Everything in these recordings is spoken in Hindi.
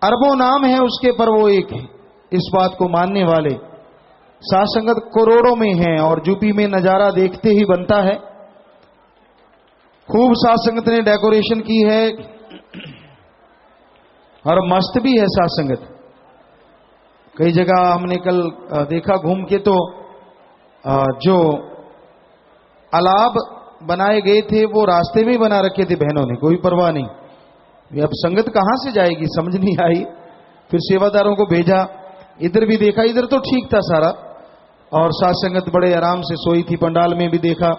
अरबों नाम है उसके, पर वो एक है। इस बात को मानने वाले साथ संगत करोड़ों में हैं और यूपी में नजारा देखते ही बनता है। खूब साथ संगत ने डेकोरेशन की है और मस्त भी है साथ संगत। कई जगह हमने कल देखा घूम के, तो जो अलाब बनाए गए थे वो रास्ते में बना रखे थे बहनों ने, कोई परवाह नहीं। अब संगत कहां से जाएगी समझ नहीं आई। फिर सेवादारों को भेजा, इधर भी देखा, इधर तो ठीक था सारा, और साथ संगत बड़े आराम से सोई थी। पंडाल में भी देखा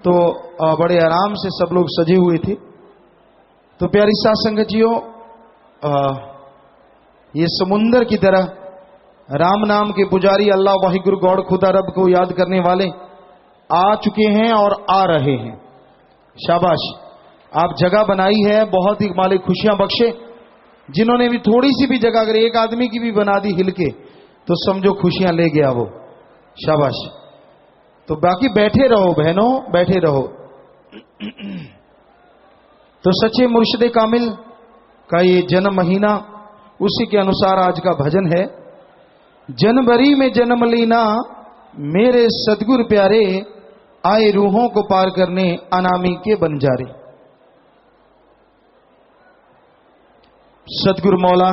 तो बड़े आराम से सब लोग सजे हुए थे। तो प्यारी साथ संगत जियो, ये समुंदर की तरह राम नाम के पुजारी, अल्लाह वाहिगुरु गॉड खुदा रब को याद करने वाले आ चुके हैं और आ रहे हैं। शाबाश, आप जगह बनाई है, बहुत ही मालिक खुशियां बख्शे। जिन्होंने भी थोड़ी सी भी जगह, अगर एक आदमी की भी बना दी हिल के, तो समझो खुशियां ले गया वो। शाबाश। तो बाकी बैठे रहो बहनों, बैठे रहो। तो सच्चे मुर्शिद कामिल का ये जन्म महीना, उसी के अनुसार आज का भजन है। जनवरी में जन्म लीना मेरे सदगुरु प्यारे, आए रूहों को पार करने अनामी के बंजारे। सदगुरु मौला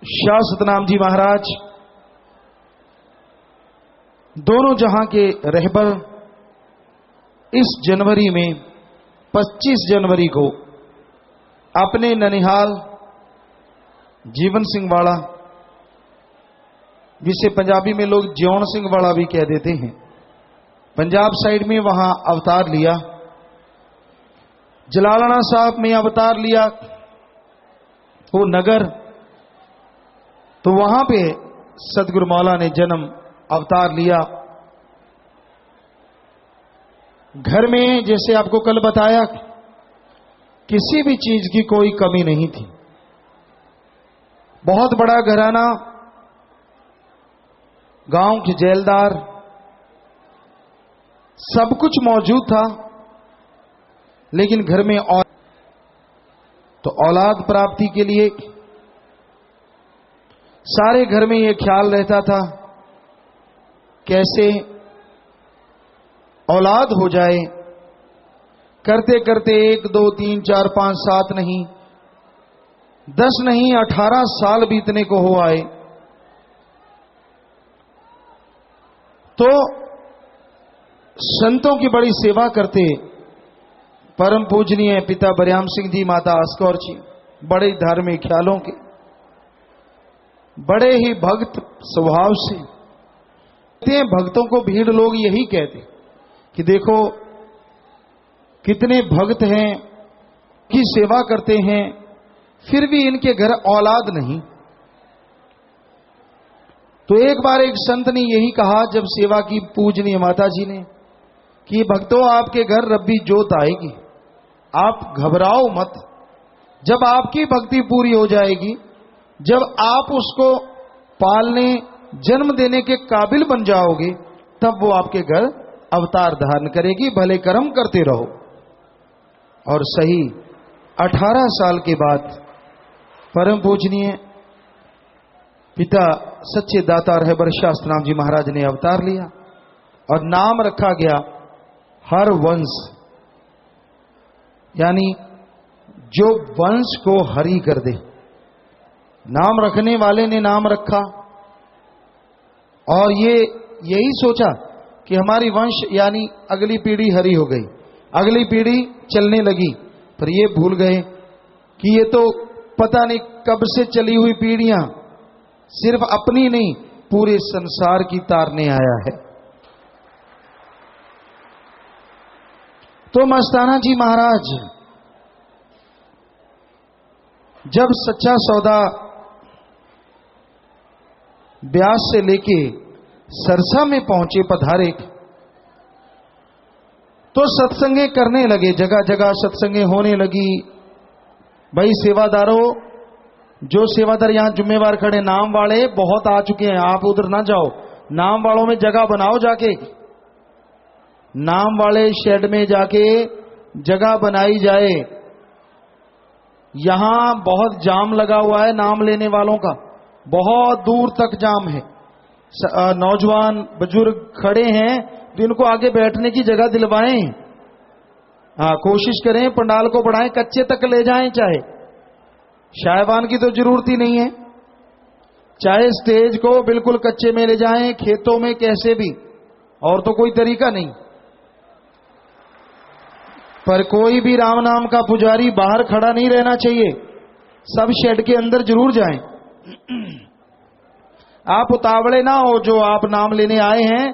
शाह सतनाम जी महाराज दोनों जहां के रहबर इस जनवरी में 25 जनवरी को अपने ननिहाल जीवन सिंह वाला, जिसे पंजाबी में लोग ज्योन सिंह वाला भी कह देते हैं, पंजाब साइड में वहां अवतार लिया। जलालाना साहब में अवतार लिया, वो नगर, तो वहां पे सदगुरु मौला ने जन्म अवतार लिया। घर में जैसे आपको कल बताया, किसी भी चीज की कोई कमी नहीं थी। बहुत बड़ा घराना, गांव के जेलदार, सब कुछ मौजूद था, लेकिन घर में तो औलाद प्राप्ति के लिए सारे घर में यह ख्याल रहता था कैसे औलाद हो जाए। करते करते 1 2 3 4 5 7 नहीं, 10 नहीं, 18 साल बीतने को हो आए। तो संतों की बड़ी सेवा करते परम पूजनीय पिता बरियाम सिंह जी, माता आस्कौर जी, बड़े धार्मिक ख्यालों के, बड़े ही भक्त स्वभाव से। भक्तों को भीड़ लोग यही कहते कि देखो कितने भक्त हैं, की सेवा करते हैं, फिर भी इनके घर औलाद नहीं। तो एक बार एक संत ने यही कहा जब सेवा की पूजनीय माता जी ने, कि भक्तों आपके घर रब्बी जोत आएगी, आप घबराओ मत। जब आपकी भक्ति पूरी हो जाएगी, जब आप उसको पालने जन्म देने के काबिल बन जाओगे, तब वो आपके घर अवतार धारण करेगी। भले कर्म करते रहो। और सही 18 साल के बाद परम पूजनीय पिता सच्चे दाता रहबर शाह सतनाम जी महाराज ने अवतार लिया और नाम रखा गया हरवंश, यानी जो वंश को हरि कर दे। नाम रखने वाले ने नाम रखा और ये यही सोचा कि हमारी वंश यानी अगली पीढ़ी हरि हो गई, अगली पीढ़ी चलने लगी। पर ये भूल गए कि ये तो पता नहीं कब से चली हुई पीढ़ियां सिर्फ अपनी नहीं, पूरे संसार की तारने आया है। तो मस्ताना जी महाराज जब सच्चा सौदा ब्यास से लेके सरसा में पहुंचे, पधारे, तो सत्संगे करने लगे। जगह जगह सत्संगे होने लगी। भाई सेवादारों, जो सेवादार यहां जुम्मेवार खड़े, नाम वाले बहुत आ चुके हैं, आप उधर ना जाओ, नाम वालों में जगह बनाओ जाके। नाम वाले शेड में जाके जगह बनाई जाए। यहां बहुत जाम लगा हुआ है नाम लेने वालों का, बहुत दूर तक जाम है। नौजवान बुजुर्ग खड़े हैं तो इनको आगे बैठने की जगह दिलवाएं। हाँ, कोशिश करें पंडाल को बढ़ाएं, कच्चे तक ले जाएं, चाहे शायवान की तो जरूरत ही नहीं है, चाहे स्टेज को बिल्कुल कच्चे में ले जाएं, खेतों में कैसे भी, और तो कोई तरीका नहीं। पर कोई भी राम नाम का पुजारी बाहर खड़ा नहीं रहना चाहिए, सब शेड के अंदर जरूर जाएं। आप उतावले ना हो, जो आप नाम लेने आए हैं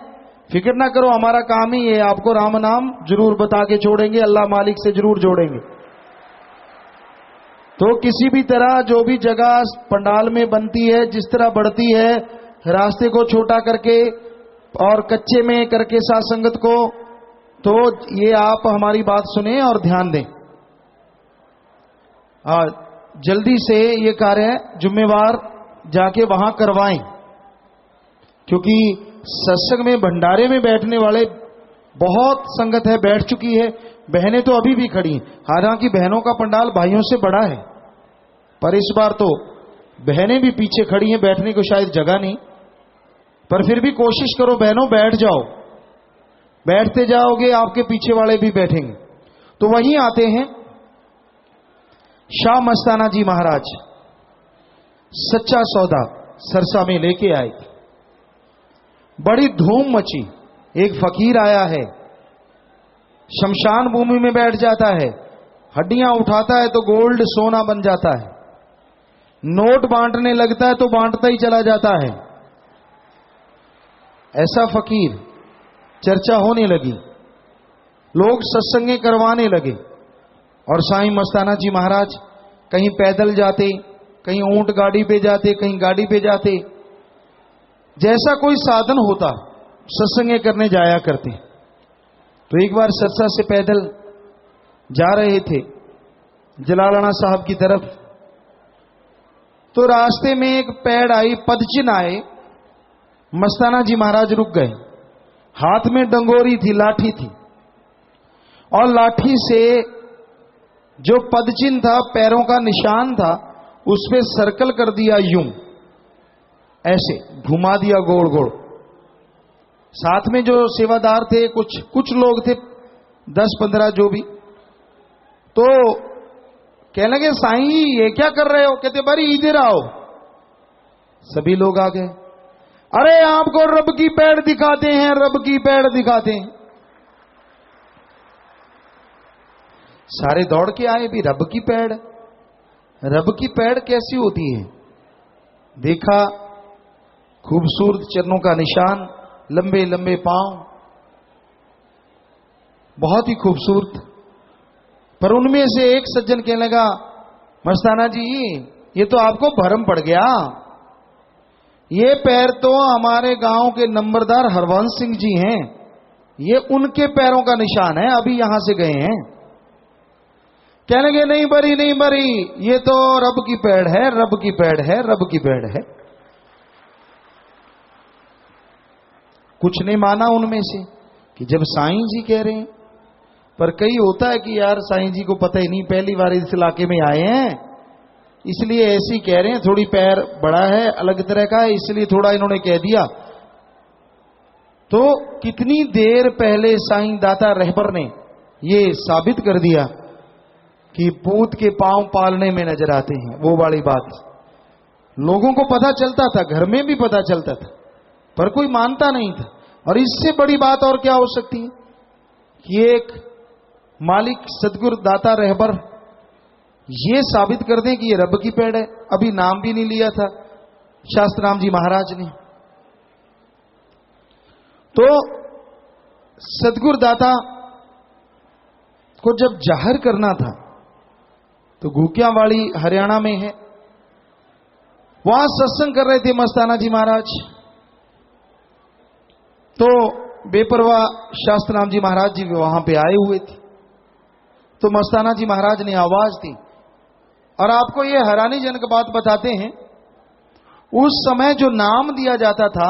फिक्र ना करो, हमारा काम ही है आपको राम नाम जरूर बता के छोड़ेंगे, अल्लाह मालिक से जरूर जोड़ेंगे। तो किसी भी तरह जो भी जगह पंडाल में बनती है, जिस तरह बढ़ती है, रास्ते को छोटा करके और कच्चे में करके साथ संगत को, तो ये आप हमारी बात सुने और ध्यान दें। जल्दी से ये कार्य जिम्मेवार जाके वहां करवाएं, क्योंकि सत्संग में भंडारे में बैठने वाले बहुत संगत है, बैठ चुकी है, बहनें तो अभी भी खड़ी हैं। हालांकि बहनों का पंडाल भाइयों से बड़ा है, पर इस बार तो बहनें भी पीछे खड़ी हैं, बैठने को शायद जगह नहीं, पर फिर भी कोशिश करो बहनों, बैठ जाओ। बैठते जाओगे आपके पीछे वाले भी बैठेंगे। तो वहीं आते हैं शाह मस्ताना जी महाराज, सच्चा सौदा सरसा में लेके आए, बड़ी धूम मची। एक फकीर आया है, शमशान भूमि में बैठ जाता है, हड्डियां उठाता है तो गोल्ड सोना बन जाता है, नोट बांटने लगता है तो बांटता ही चला जाता है। ऐसा फकीर, चर्चा होने लगी, लोग सत्संगे करवाने लगे, और साईं मस्ताना जी महाराज कहीं पैदल जाते, कहीं ऊंट गाड़ी पे जाते, कहीं गाड़ी पे जाते, जैसा कोई साधन होता सत्संगे करने जाया करते। तो एक बार सरसा से पैदल जा रहे थे जलालाना साहब की तरफ, तो रास्ते में एक पेड़ आई, पदचिन्ह आए, मस्ताना जी महाराज रुक गए। हाथ में डंगोरी थी, लाठी थी, और लाठी से जो पदचिन्ह था, पैरों का निशान था, उस पे सर्कल कर दिया, यूं ऐसे घुमा दिया गोल गोल। साथ में जो सेवादार थे, कुछ लोग थे, 10-15 जो भी, तो कहने लगे साईं ये क्या कर रहे हो? कहते बड़ी इधर आओ। सभी लोग आ गए, अरे आपको रब की पैड़ दिखाते हैं, रब की पैड़ दिखाते हैं। सारे दौड़ के आए, भी रब की पैड़, रब की पैड़ कैसी होती है? देखा, खूबसूरत चरणों का निशान, लंबे लंबे पांव, बहुत ही खूबसूरत। पर उनमें से एक सज्जन कहने लगा, मस्ताना जी ये तो आपको भरम पड़ गया, ये पैर तो हमारे गांव के नंबरदार हरवंश सिंह जी हैं, ये उनके पैरों का निशान है, अभी यहां से गए हैं। कहने लगे नहीं बरी, नहीं बरी, ये तो रब की पैड़ है, रब की पैड़ है, रब की पैड़ है। कुछ नहीं माना उनमें से कि जब साईं जी कह रहे हैं। पर कई होता है कि यार साईं जी को पता ही नहीं, पहली बार इस इलाके में आए हैं, इसलिए ऐसे ही कह रहे हैं, थोड़ी पैर बड़ा है, अलग तरह का है, इसलिए थोड़ा इन्होंने कह दिया। तो कितनी देर पहले साईं दाता रहबर ने ये साबित कर दिया कि पूत के पांव पालने में नजर आते हैं। वो वाली बात लोगों को पता चलता था, घर में भी पता चलता था, पर कोई मानता नहीं था। और इससे बड़ी बात और क्या हो सकती है कि एक मालिक सदगुरु दाता रहबर ये साबित कर दें कि ये रब की पेड़ है। अभी नाम भी नहीं लिया था शास्त्राम जी महाराज ने। तो सदगुरु दाता को जब जाहिर करना था तो घूकियावाड़ी हरियाणा में है, वहां सत्संग कर रहे थे मस्ताना जी महाराज। तो बेपरवाह शास्त्राम जी महाराज जी वहां पे आए हुए थे। तो मस्ताना जी महाराज ने आवाज दी, और आपको ये हैरानीजनक बात बताते हैं, उस समय जो नाम दिया जाता था,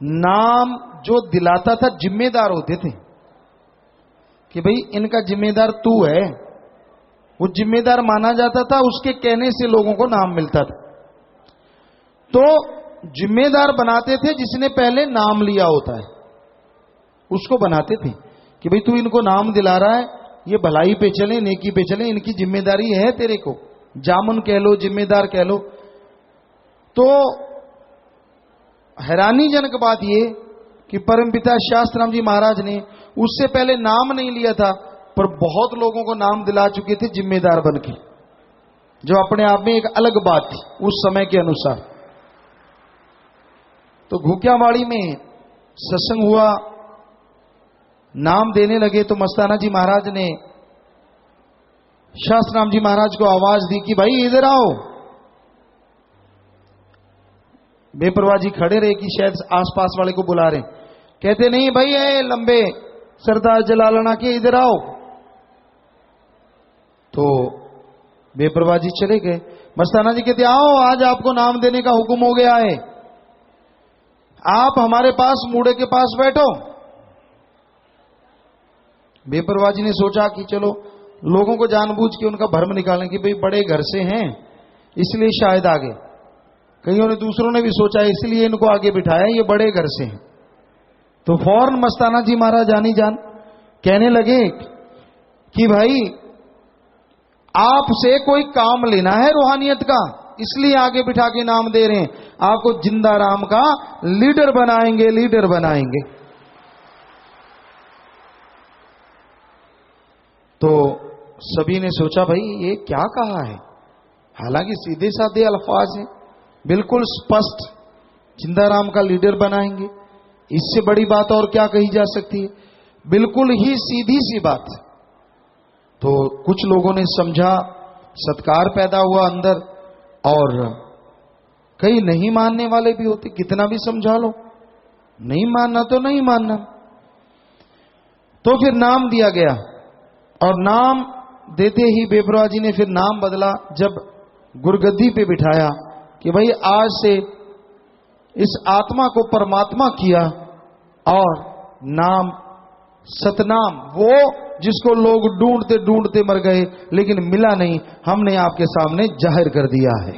नाम जो दिलाता था जिम्मेदार होते थे कि भाई इनका जिम्मेदार तू है, वो जिम्मेदार माना जाता था, उसके कहने से लोगों को नाम मिलता था। तो जिम्मेदार बनाते थे जिसने पहले नाम लिया होता है, उसको बनाते थे कि भाई तू इनको नाम दिला रहा है, ये भलाई पे चले, नेकी पे चले, इनकी जिम्मेदारी है तेरे को, जामुन कह लो, जिम्मेदार कह लो। तो हैरानीजनक बात ये कि परमपिता शास्त्राम जी महाराज ने उससे पहले नाम नहीं लिया था, पर बहुत लोगों को नाम दिला चुके थे जिम्मेदार बनके, जो अपने आप में एक अलग बात थी उस समय के अनुसार। तो घुकियावाड़ी में सत्संग हुआ, नाम देने लगे, तो मस्ताना जी महाराज ने शास्त्राम जी महाराज को आवाज दी कि भाई इधर आओ। बेपरवाह जी खड़े रहे कि शायद आसपास वाले को बुला रहे, कहते नहीं भाई ये लंबे सरदार जलालना के इधर आओ। तो बेपरवाह जी चले गए। मस्ताना जी कहते आओ, आज आपको नाम देने का हुक्म हो गया है, आप हमारे पास मूढ़े के पास बैठो। बेपरवाह जी ने सोचा कि चलो लोगों को जानबूझ के उनका भ्रम निकालें कि भाई बड़े घर से हैं इसलिए शायद आगे। कईयों ने, दूसरों ने भी सोचा इसलिए इनको आगे बिठाया, ये बड़े घर से हैं। तो फौरन मस्ताना जी महाराज जानी जान कहने लगे कि भाई आपसे कोई काम लेना है रूहानियत का, इसलिए आगे बिठा के नाम दे रहे हैं, आपको जिंदा राम का लीडर बनाएंगे, लीडर बनाएंगे। तो सभी ने सोचा भाई ये क्या कहा है, हालांकि सीधे साधे अल्फाज हैं, बिल्कुल स्पष्ट, जिंदा राम का लीडर बनाएंगे, इससे बड़ी बात और क्या कही जा सकती है, बिल्कुल ही सीधी सी बात। तो कुछ लोगों ने समझा, सत्कार पैदा हुआ अंदर, और कई नहीं मानने वाले भी होते, कितना भी समझा लो, नहीं मानना तो नहीं मानना। तो फिर नाम दिया गया, और नाम देते ही बेपरवाह जी ने फिर नाम बदला, जब गुरगद्दी पे बिठाया कि भाई आज से इस आत्मा को परमात्मा किया, और नाम सतनाम, वो जिसको लोग ढूंढते ढूंढते मर गए लेकिन मिला नहीं, हमने आपके सामने जाहिर कर दिया है।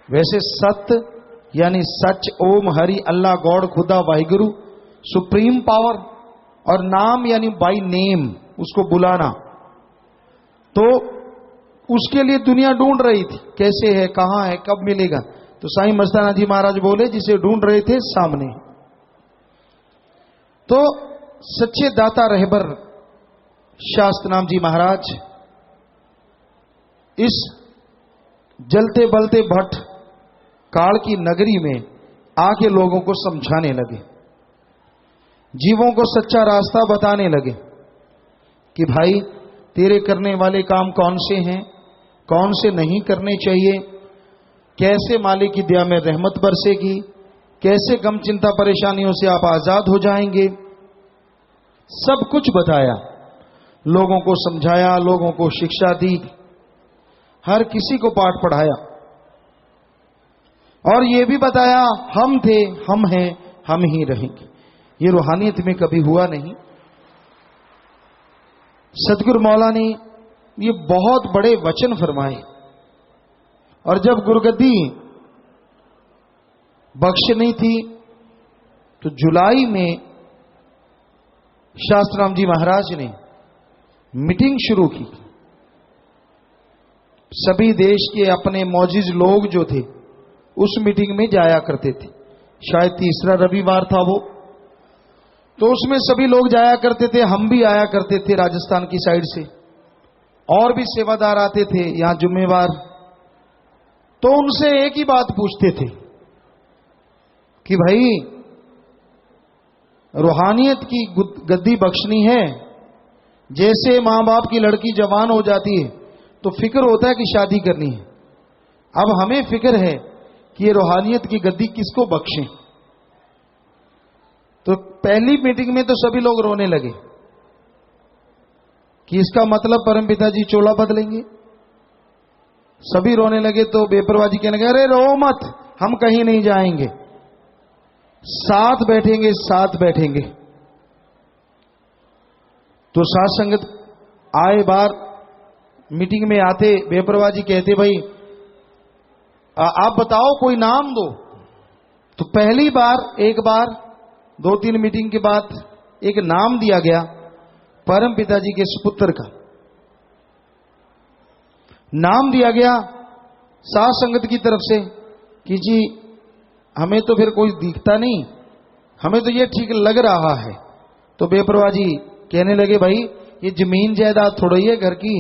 वैसे सत्य यानी सच, ओम, हरि, अल्लाह, गॉड, खुदा, वाहिगुरु, सुप्रीम पावर, और नाम यानी बाय नेम, उसको बुलाना। तो उसके लिए दुनिया ढूंढ रही थी, कैसे है, कहां है, कब मिलेगा। तो साईं मस्ताना जी महाराज बोले जिसे ढूंढ रहे थे सामने। तो सच्चे दाता रहबर शास्त्रनाम जी महाराज इस जलते बलते भट्ट काल की नगरी में आके लोगों को समझाने लगे, जीवों को सच्चा रास्ता बताने लगे कि भाई तेरे करने वाले काम कौन से हैं, कौन से नहीं करने चाहिए, कैसे मालिक की दया में रहमत बरसेगी, कैसे गम चिंता परेशानियों से आप आजाद हो जाएंगे। सब कुछ बताया, लोगों को समझाया, लोगों को शिक्षा दी, हर किसी को पाठ पढ़ाया, और यह भी बताया हम थे, हम हैं, हम ही रहेंगे। ये रूहानियत में कभी हुआ नहीं। सतगुरु मौला ने ये बहुत बड़े वचन फरमाए, और जब गुरगद्दी बख्शनी थी तो जुलाई में शास्त्रनाम जी महाराज ने मीटिंग शुरू की। सभी देश के अपने मौजिज लोग जो थे उस मीटिंग में जाया करते थे, शायद तीसरा रविवार था वो, तो उसमें सभी लोग जाया करते थे, हम भी आया करते थे राजस्थान की साइड से, और भी सेवादार आते थे यहां जुम्मेवार। तो उनसे एक ही बात पूछते थे कि भाई रूहानियत की गद्दी बख्शनी है, जैसे मां बाप की लड़की जवान हो जाती है तो फिक्र होता है कि शादी करनी है, अब हमें फिक्र है कि ये रूहानियत की गद्दी किसको बख्शें। तो पहली मीटिंग में तो सभी लोग रोने लगे कि इसका मतलब परमपिता जी चोला बदलेंगे। सभी रोने लगे तो बेपरवाह जी कहने लगे अरे रो मत, हम कहीं नहीं जाएंगे, साथ बैठेंगे, साथ बैठेंगे। तो साथ संगत आए बार मीटिंग में आते बेपरवाह जी कहते भाई आप बताओ कोई नाम दो। तो पहली बार एक बार 2-3 मीटिंग के बाद एक नाम दिया गया परम पिताजी के सुपुत्र का नाम दिया गया साध संगत की तरफ से कि जी हमें तो फिर कोई दिखता नहीं, हमें तो ये ठीक लग रहा है। तो बेपरवाह जी कहने लगे भाई ये जमीन जायदाद थोड़ा ही है घर की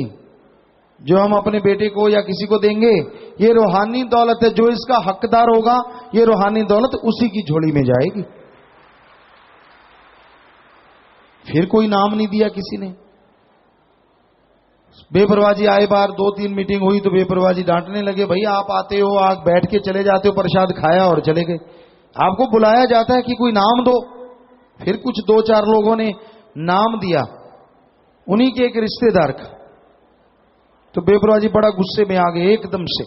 जो हम अपने बेटे को या किसी को देंगे, ये रूहानी दौलत है, जो इसका हकदार होगा ये रूहानी दौलत उसी की झोली में जाएगी। फिर कोई नाम नहीं दिया किसी ने। बेपरवाह जी आए बार 2-3 मीटिंग हुई तो बेपरवाह जी डांटने लगे भाई आप आते हो आप बैठ के चले जाते हो, प्रसाद खाया और चले गए, आपको बुलाया जाता है कि कोई नाम दो। फिर कुछ 2-4 लोगों ने नाम दिया उन्हीं के एक रिश्तेदार का। तो बेपरवाह जी बड़ा गुस्से में आ गए एकदम से,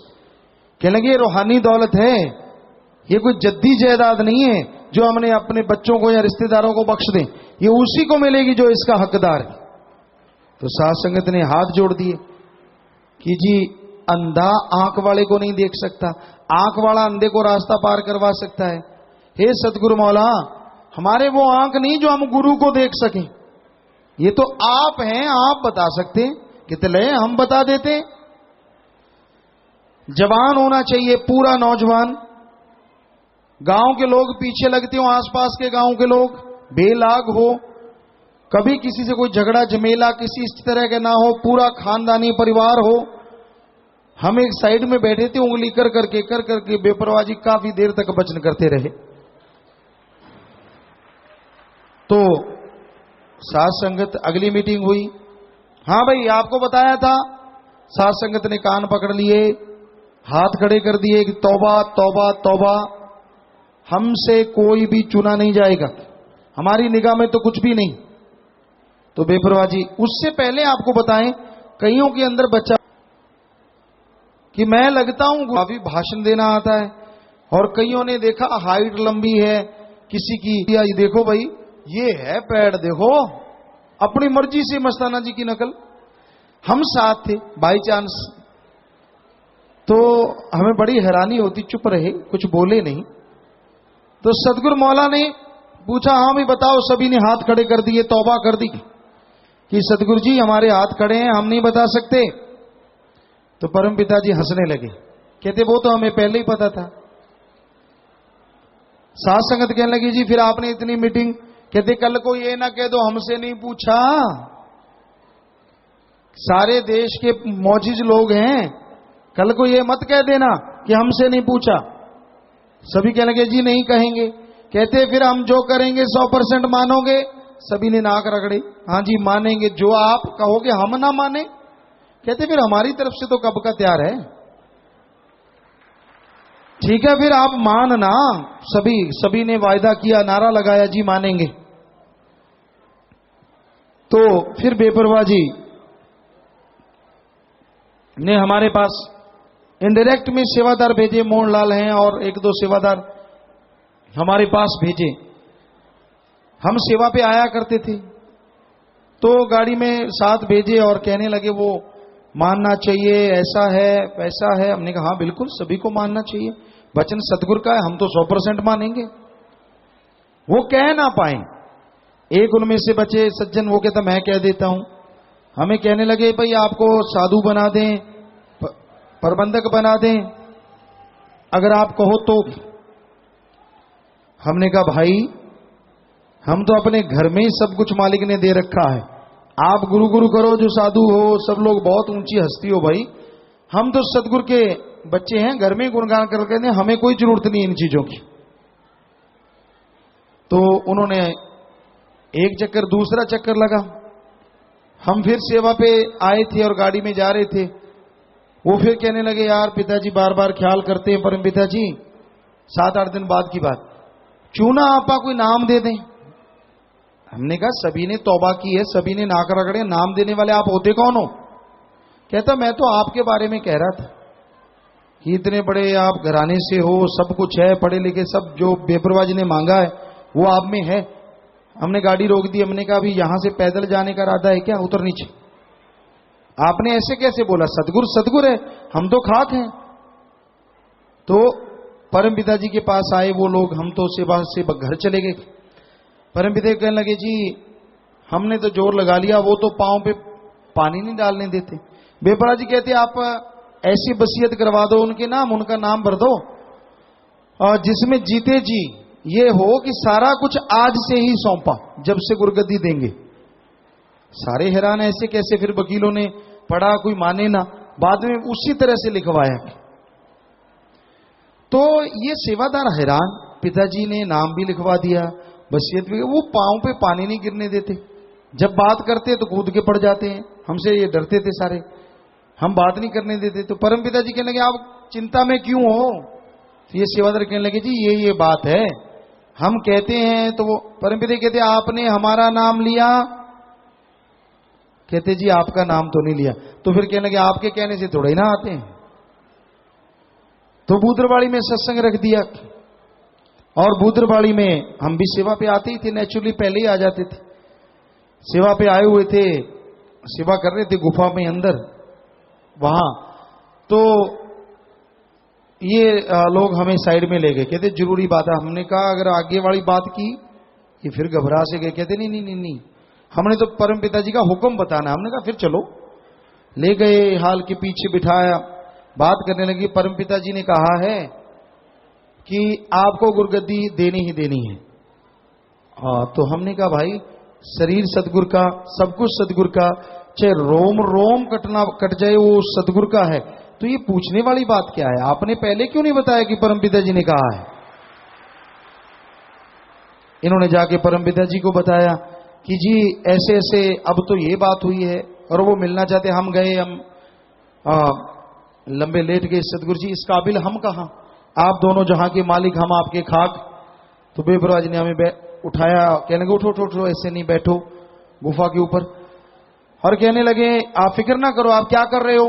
कहने लगे ये रूहानी दौलत है, ये कोई जद्दी जायदाद नहीं है जो हमने अपने बच्चों को या रिश्तेदारों को बख्श दें, ये उसी को मिलेगी जो इसका हकदार है। तो साध संगत ने हाथ जोड़ दिए कि जी अंधा आंख वाले को नहीं देख सकता, आंख वाला अंधे को रास्ता पार करवा सकता है। हे सतगुरु मौला हमारे वो आंख नहीं जो हम गुरु को देख सकें, ये तो आप हैं, आप बता सकते, कितने हम बता देते। जवान होना चाहिए पूरा नौजवान, गांव के लोग पीछे लगते हो, आसपास के गांव के लोग बेलाग हो, कभी किसी से कोई झगड़ा झमेला किसी इस तरह का ना हो, पूरा खानदानी परिवार हो। हम एक साइड में बैठे थे उंगली कर करके बेपरवाह जी काफी देर तक वचन करते रहे। तो साध संगत अगली मीटिंग हुई, हाँ भाई आपको बताया था, साध संगत ने कान पकड़ लिए हाथ खड़े कर दिए कि तौबा तौबा तौबा, हमसे कोई भी चुना नहीं जाएगा, हमारी निगाह में तो कुछ भी नहीं। तो बेपरवाह जी उससे पहले आपको बताएं कईयों के अंदर बच्चा कि मैं लगता हूं काफी भाषण देना आता है, और कईयों ने देखा हाइट लंबी है किसी की, या ये देखो भाई ये है पैड देखो, अपनी मर्जी से मस्ताना जी की नकल। हम साथ थे बाई चांस, तो हमें बड़ी हैरानी होती, चुप रहे कुछ बोले नहीं। तो सतगुरु मौला ने पूछा हाँ भी बताओ, सभी ने हाथ खड़े कर दिए, तौबा कर दी कि सतगुरु जी हमारे हाथ खड़े हैं हम नहीं बता सकते। तो परम पिताजी हंसने लगे, कहते वो तो हमें पहले ही पता था। साध संगत कहने लगी जी फिर आपने इतनी मीटिंग, कहते कल को ये ना कह दो हमसे नहीं पूछा, सारे देश के मौजिज लोग हैं, कल को ये मत कह देना कि हमसे नहीं पूछा। सभी कहने लगे जी नहीं कहेंगे। कहते फिर हम जो करेंगे 100% मानोगे? सभी ने नाक रगड़ी, हाँ जी मानेंगे, जो आप कहोगे हम ना माने। कहते फिर हमारी तरफ से तो कब का तैयार है, ठीक है फिर आप मानना। सभी ने वायदा किया, नारा लगाया जी मानेंगे। तो फिर बेपरवाह जी ने हमारे पास इनडायरेक्ट में सेवादार भेजे, मोहनलाल हैं और 1-2 सेवादार हमारे पास भेजे। हम सेवा पे आया करते थे, तो गाड़ी में साथ भेजे और कहने लगे वो मानना चाहिए, ऐसा है वैसा है। हमने कहा हाँ बिल्कुल सभी को मानना चाहिए, वचन सतगुरु का है, हम तो 100% मानेंगे। वो कह ना पाए, एक उनमें से बचे सज्जन, वो कहता मैं कह देता हूं। हमें कहने लगे भाई आपको साधु बना दें, प्रबंधक बना दें, अगर आप कहो तो। हमने कहा भाई हम तो अपने घर में ही सब कुछ मालिक ने दे रखा है, आप गुरु गुरु करो जो साधु हो, सब लोग बहुत ऊंची हस्ती हो, भाई हम तो सतगुरु के बच्चे हैं, घर में गुणगान करके दें, हमें कोई जरूरत नहीं इन चीजों की। तो उन्होंने एक चक्कर, दूसरा चक्कर लगा, हम फिर सेवा पे आए थे और गाड़ी में जा रहे थे। वो फिर कहने लगे यार पिताजी बार बार ख्याल करते हैं, परम पिताजी 7-8 दिन बाद की बात, क्यों ना आपा कोई नाम दे दें। हमने कहा सभी ने तौबा की है, सभी ने नाक रगड़े, नाम देने वाले आप होते कौन हो? कहता मैं तो आपके बारे में कह रहा था कि इतने बड़े आप घराने से हो, सब कुछ है, पढ़े लिखे, सब जो बेपरवाह जी ने मांगा है वो आप में है। हमने गाड़ी रोक दी, हमने कहा अभी यहां से पैदल जाने का इरादा है क्या? उतर नीचे। आपने ऐसे कैसे बोला? सतगुरु सतगुरु है, हम तो खाक हैं। तो परम पिताजी के पास आए वो लोग, हम तो सेवा से घर चले गए। परम पिता कहने लगे जी हमने तो जोर लगा लिया, वो तो पांव पे पानी नहीं डालने देते। बेपरा जी कहते आप ऐसी वसीयत करवा दो उनके नाम, उनका नाम भर दो, और जिसमें जीते जी ये हो कि सारा कुछ आज से ही सौंपा, जब से गुरगद्दी देंगे। सारे हैरान, ऐसे कैसे? फिर वकीलों ने पढ़ा, कोई माने ना, बाद में उसी तरह से लिखवाया। तो ये सेवादार हैरान, पिताजी ने नाम भी लिखवा दिया, वसीयत भी, वो पांव पे पानी नहीं गिरने देते। जब बात करते तो कूद के पड़ जाते हैं, हमसे ये डरते थे सारे, हम बात नहीं करने देते। तो परम पिताजी कहने लगे आप चिंता में क्यों हो? तो ये सेवादार कहने लगे जी ये बात है, हम कहते हैं। तो वो परम पिता कहते आपने हमारा नाम लिया? कहते जी आपका नाम तो नहीं लिया। तो फिर कहने लगे आपके कहने से थोड़ा ही ना आते हैं। तो बूदरवाड़ी में सत्संग रख दिया, और बूदरवाड़ी में हम भी सेवा पे आते ही थे, नेचुरली पहले ही आ जाते थे। सेवा पे आए हुए थे, सेवा कर रहे थे गुफा में अंदर वहां। तो ये लोग हमें साइड में ले गए, कहते जरूरी बात है। हमने कहा अगर आगे वाली बात की, ये फिर घबरा से गए, कहते नहीं नहीं नहीं नहीं, हमने तो परम पिताजी का हुक्म बताना। हमने कहा फिर चलो, ले गए, हाल के पीछे बिठाया, बात करने लगी। परम पिताजी ने कहा है कि आपको गुरगद्दी देनी ही देनी है। हाँ, तो हमने कहा भाई शरीर सतगुरु का, सब कुछ सतगुरु का, चाहे रोम रोम कट जाए वो सतगुरु का है। तो ये पूछने वाली बात क्या है? आपने पहले क्यों नहीं बताया कि परम पिताजी ने कहा है? इन्होंने जाके परम पिताजी को बताया कि जी ऐसे ऐसे अब तो ये बात हुई है, और वो मिलना चाहते। हम गए, हम लंबे लेट गए। सतगुरु जी इस काबिल हम कहां, आप दोनों जहां के मालिक, हम आपके खाक। तो बेबराज ने हमें उठाया, कहने लगे उठो उठो उठो, ऐसे नहीं बैठो गुफा के ऊपर। और कहने लगे आप फिक्र ना करो, आप क्या कर रहे हो?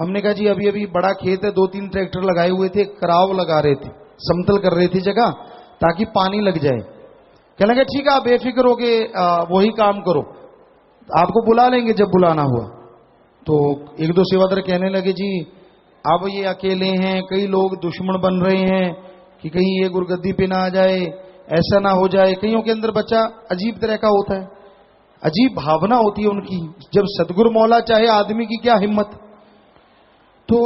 हमने कहा जी अभी अभी बड़ा खेत है, 2-3 ट्रैक्टर लगाए हुए थे, कराव लगा रहे थे, समतल कर रहे थे जगह ताकि पानी लग जाए। कहने लगे ठीक है आप बेफिक्र हो के वही काम करो, आपको बुला लेंगे जब बुलाना हुआ। तो 1-2 सेवादार कहने लगे जी अब ये अकेले हैं, कई लोग दुश्मन बन रहे हैं कि कहीं ये गुरगद्दी पे ना आ जाए, ऐसा ना हो जाए। कईयों के अंदर बच्चा अजीब तरह का होता है, अजीब भावना होती है उनकी, जब सतगुरु मौला चाहे आदमी की क्या हिम्मत। तो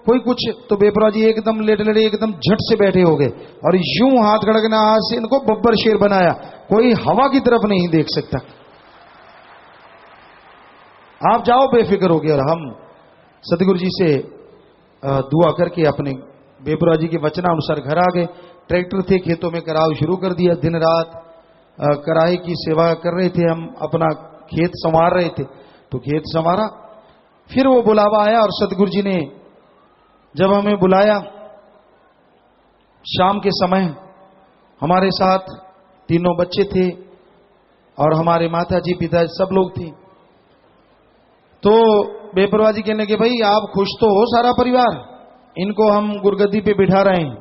कोई कुछ, तो बेपरा जी एकदम लेटे लेटे एकदम झट से बैठे हो गए, और यूं हाथ खड़कना, हाथ से इनको बब्बर शेर बनाया, कोई हवा की तरफ नहीं देख सकता। आप जाओ बेफिक्र हो गए। और हम सतगुरु जी से दुआ करके अपने बेपरा जी के वचनानुसार घर आ गए। ट्रैक्टर थे खेतों में, कराव शुरू कर दिया। दिन रात कराई की सेवा कर रहे थे, हम अपना खेत संवार रहे थे। तो खेत संवारा, फिर वो बुलावा आया, और सतगुरु जी ने जब हमें बुलाया शाम के समय, हमारे साथ 3 बच्चे थे और हमारे माता जी पिता सब लोग थे। तो बेपरवाह जी कहने के भाई आप खुश तो हो सारा परिवार, इनको हम गुरगद्दी पे बिठा रहे हैं।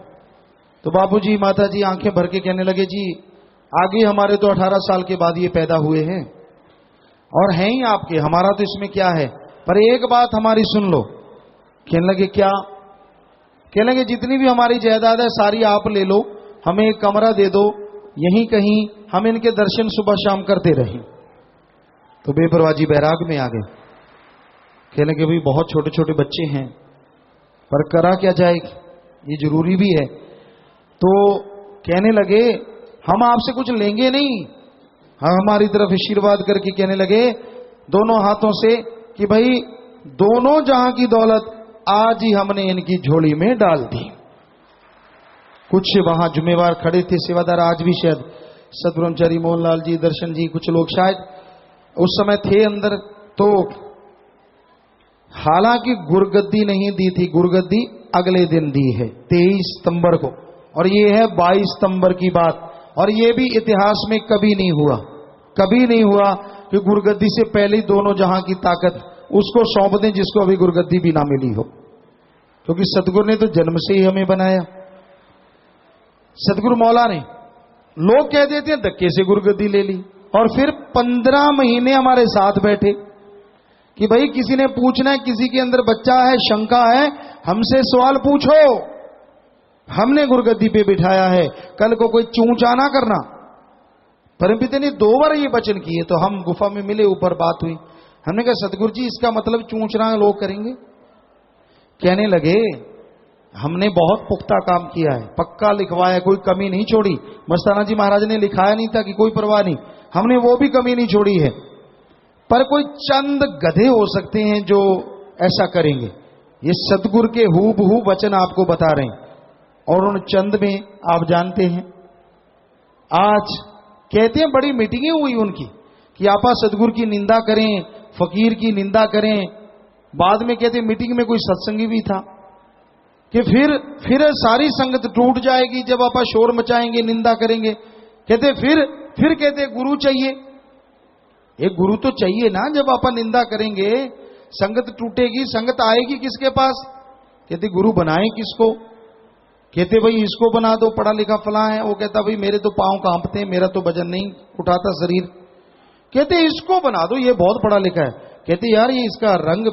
तो बाबूजी माताजी आंखें भर के कहने लगे जी आगे हमारे तो 18 साल के बाद ये पैदा हुए हैं और हैं ही आपके, हमारा तो इसमें क्या है, पर एक बात हमारी सुन लो। कहने लगे क्या? कहने लगे जितनी भी हमारी जायदाद है सारी आप ले लो, हमें एक कमरा दे दो, यहीं कहीं हम इनके दर्शन सुबह शाम करते रहें। तो बेपरवाह जी बैराग में आ गए। कहने लगे भाई बहुत छोटे छोटे बच्चे हैं, पर करा क्या जाए, ये जरूरी भी है। तो कहने लगे हम आपसे कुछ लेंगे नहीं, हम हमारी तरफ आशीर्वाद करके कहने लगे दोनों हाथों से कि भाई दोनों जहां की दौलत आज ही हमने इनकी झोली में डाल दी। कुछ वहां जुम्मेवार खड़े थे सेवादार, आज भी शायद सतब्रह्मचारी मोहनलाल जी, दर्शन जी, कुछ लोग शायद उस समय थे अंदर। तो हालांकि गुरगद्दी नहीं दी थी, गुरगद्दी अगले दिन दी है 23 सितंबर को, और ये है 22 सितंबर की बात। और ये भी इतिहास में कभी नहीं हुआ, कभी नहीं हुआ कि गुरगद्दी से पहले ही दोनों जहां की ताकत उसको सौंप दें जिसको अभी गुरगद्दी भी ना मिली हो, क्योंकि सतगुरु ने तो जन्म से ही हमें बनाया। सतगुरु मौला ने, लोग कह देते हैं धक्के से गुरगद्दी ले ली, और फिर 15 महीने हमारे साथ बैठे कि भाई किसी ने पूछना है, किसी के अंदर बच्चा है, शंका है, हमसे सवाल पूछो। हमने गुरगद्दी पे बिठाया है, कल को कोई चूंचा ना करना। परमपिता ने 2 बार ये वचन किए। तो हम गुफा में मिले, ऊपर बात हुई। हमने कहा सदगुरु जी इसका मतलब चूंचना लोग करेंगे? कहने लगे हमने बहुत पुख्ता काम किया है, पक्का लिखवाया, कोई कमी नहीं छोड़ी। मस्ताना जी महाराज ने लिखाया नहीं था कि कोई परवाह नहीं, हमने वो भी कमी नहीं छोड़ी है। पर कोई चंद गधे हो सकते हैं जो ऐसा करेंगे। ये सदगुरु के हूबहू वचन आपको बता रहे हैं। और उन चंद में आप जानते हैं, आज कहते हैं बड़ी मीटिंगें हुई उनकी कि आपा सदगुरु की निंदा करें, फकीर की निंदा करें। बाद में कहते मीटिंग में कोई सत्संगी भी था कि फिर सारी संगत टूट जाएगी जब आपा शोर मचाएंगे, निंदा करेंगे। कहते फिर कहते गुरु चाहिए। एक गुरु तो चाहिए ना, जब आपा निंदा करेंगे संगत टूटेगी, संगत आएगी किसके पास? कहते गुरु बनाए किसको? कहते भाई इसको बना दो, पढ़ा लिखा फला है। वो कहता भाई मेरे तो पांव कांपते हैं, मेरा तो वजन नहीं उठाता शरीर। कहते इसको बना दो, ये बहुत पढ़ा लिखा है। कहते यार ये इसका रंग